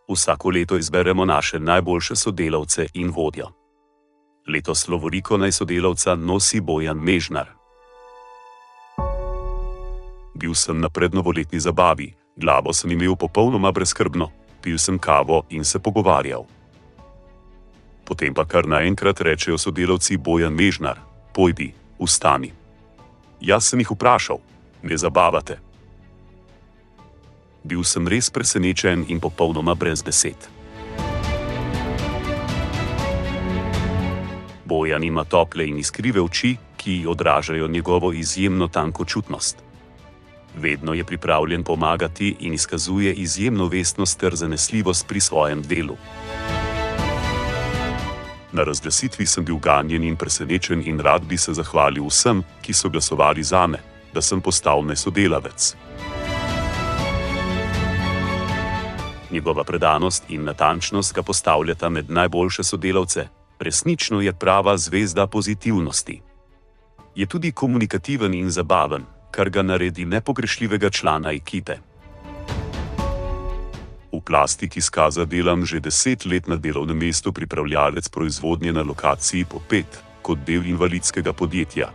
Vsako leto izberemo naše najboljše sodelavce in vodjo. Letos lovoriko naj sodelavca nosi Bojan Mežnar. Bil sem na prednovoletni zabavi, glavo sem imel popolnoma brezskrbno, pil sem kavo in se pogovarjal. Potem pa kar naenkrat rečejo sodelavci: Bojan Mežnar, pojdi, vstani. Jaz sem jih vprašal: me zabavate? Bil sem res presenečen in popolnoma brez besed. Bojan ima tople in iskrive oči, ki odražajo njegovo izjemno tankočutnost. Vedno je pripravljen pomagati in izkazuje izjemno vestnost ter zanesljivost pri svojem delu. Na razglasitvi sem bil ganjen in presenečen in rad bi se zahvalil vsem, ki so glasovali zame, da sem postal sodelavec. Njegova predanost in natančnost ga postavljata med najboljše sodelavce, resnično je prava zvezda pozitivnosti. Je tudi komunikativen in zabaven, kar ga naredi nepogrešljivega člana ekipe. V plastiki Skaza delam že 10 let na delovnem mestu pripravljalec proizvodnje na lokaciji Popet, kot del invalidskega podjetja.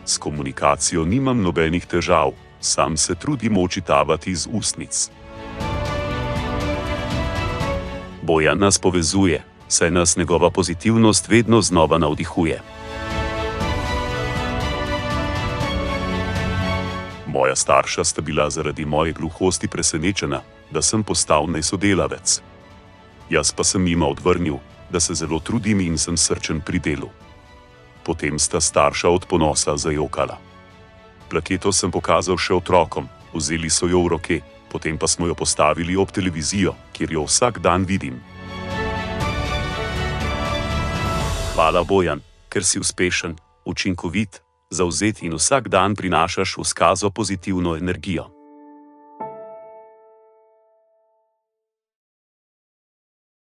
S komunikacijo nimam nobenih težav, sam se trudim očitavati z ustnic. Bojan nas povezuje, saj nas njegova pozitivnost vedno znova navdihuje. Moja starša sta bila zaradi moje gluhosti presenečena, da sem postal sodelavec. Jaz pa sem jima odvrnil, da se zelo trudim in sem srčen pri delu. Potem sta starša od ponosa zajokala. Plaketo sem pokazal še otrokom, vzeli so jo v roke, potem pa smo jo postavili ob televizijo, kjer jo vsak dan vidim. Hvala, Bojan, ker si uspešen, učinkovit, zavzet in vsak dan prinašaš v Skazo pozitivno energijo.